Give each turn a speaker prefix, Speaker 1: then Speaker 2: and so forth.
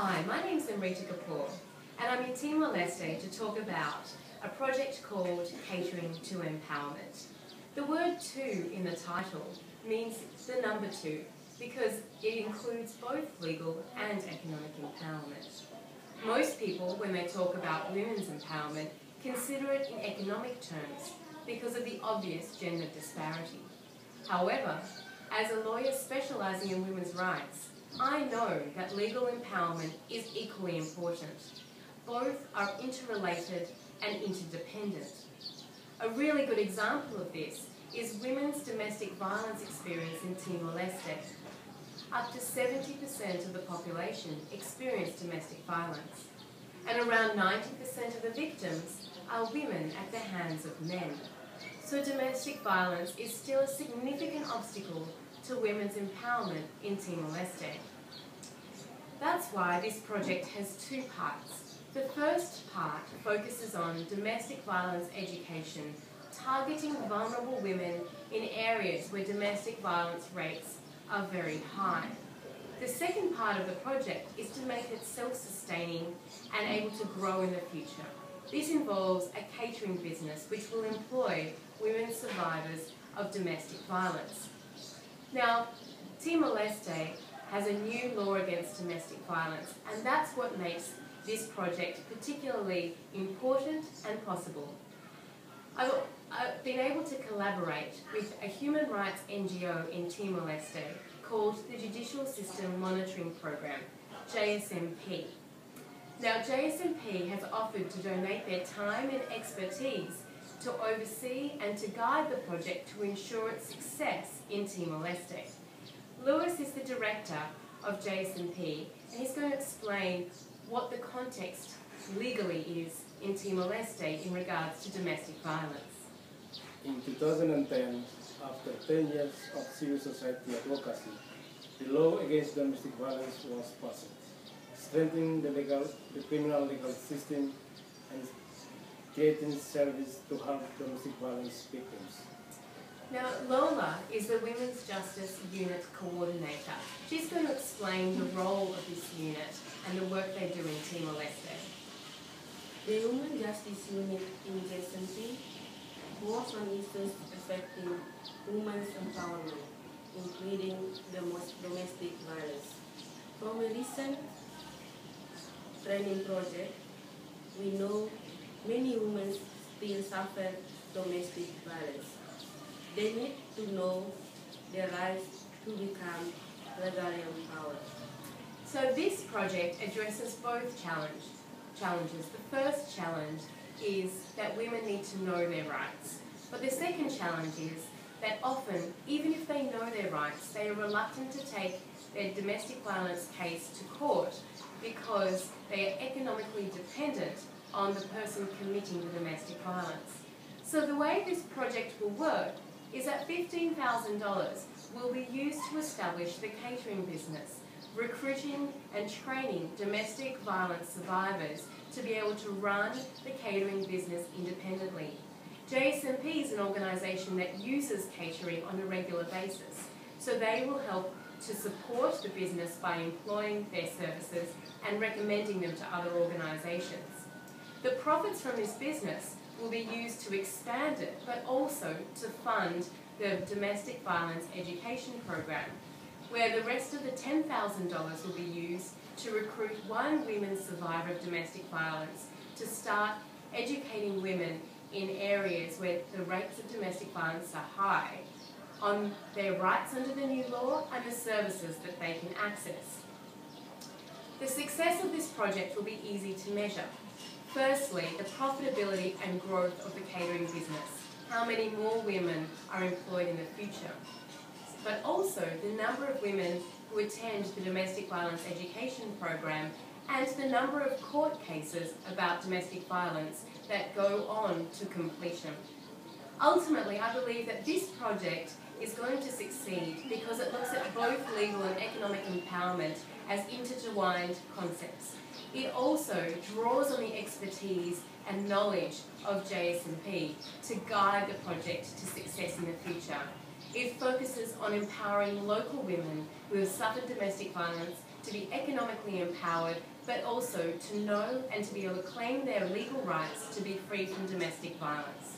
Speaker 1: Hi, my name is Amrita Kapoor, and I'm in Timor-Leste to talk about a project called Catering to Empowerment. The word two in the title means the number two because it includes both legal and economic empowerment. Most people, when they talk about women's empowerment, consider it in economic terms because of the obvious gender disparity. However, as a lawyer specialising in women's rights, I know that legal empowerment is equally important. Both are interrelated and interdependent. A really good example of this is women's domestic violence experience in Timor-Leste. Up to 70% of the population experience domestic violence, and around 90% of the victims are women at the hands of men. So domestic violence is still a significant obstacle to women's empowerment in Timor-Leste. That's why this project has two parts. The first part focuses on domestic violence education, targeting vulnerable women in areas where domestic violence rates are very high. The second part of the project is to make it self-sustaining and able to grow in the future. This involves a catering business which will employ women survivors of domestic violence. Now, Timor-Leste has a new law against domestic violence, and that's what makes this project particularly important and possible. I've been able to collaborate with a human rights NGO in Timor-Leste called the Judicial System Monitoring Program, JSMP. Now, JSMP has offered to donate their time and expertise to oversee and to guide the project to ensure its success in Timor-Leste. Lewis is the director of JSMP, and he's going to explain what the context legally is in Timor-Leste in regards to domestic violence.
Speaker 2: In 2010, after 10 years of civil society advocacy, the law against domestic violence was passed, strengthening the criminal legal system and creating service to help domestic violence victims.
Speaker 1: Now, Lola is the Women's Justice Unit Coordinator. She's going to explain the role of this unit and the work they do in Timor-Leste.
Speaker 3: The Women's Justice Unit in JSMP works on issues affecting women's empowerment, including domestic violence. From a recent training project, we know many women still suffer domestic violence. They need to know their rights to become legally empowered.
Speaker 1: So this project addresses both challenges. The first challenge is that women need to know their rights. But the second challenge is that often, even if they know their rights, they are reluctant to take their domestic violence case to court because they are economically dependent on the person committing the domestic violence. So the way this project will work is that $15,000 will be used to establish the catering business, recruiting and training domestic violence survivors to be able to run the catering business independently. JSMP is an organisation that uses catering on a regular basis, so they will help to support the business by employing their services and recommending them to other organisations. The profits from this business will be used to expand it, but also to fund the domestic violence education program, where the rest of the $10,000 will be used to recruit one women survivor of domestic violence to start educating women in areas where the rates of domestic violence are high on their rights under the new law and the services that they can access. The success of this project will be easy to measure. Firstly, the profitability and growth of the catering business, how many more women are employed in the future, but also the number of women who attend the domestic violence education program and the number of court cases about domestic violence that go on to completion. Ultimately, I believe that this project is going to succeed because it looks at both legal and economic empowerment as intertwined concepts. It also draws on the expertise and knowledge of JSMP to guide the project to success in the future. It focuses on empowering local women who have suffered domestic violence to be economically empowered, but also to know and to be able to claim their legal rights to be free from domestic violence.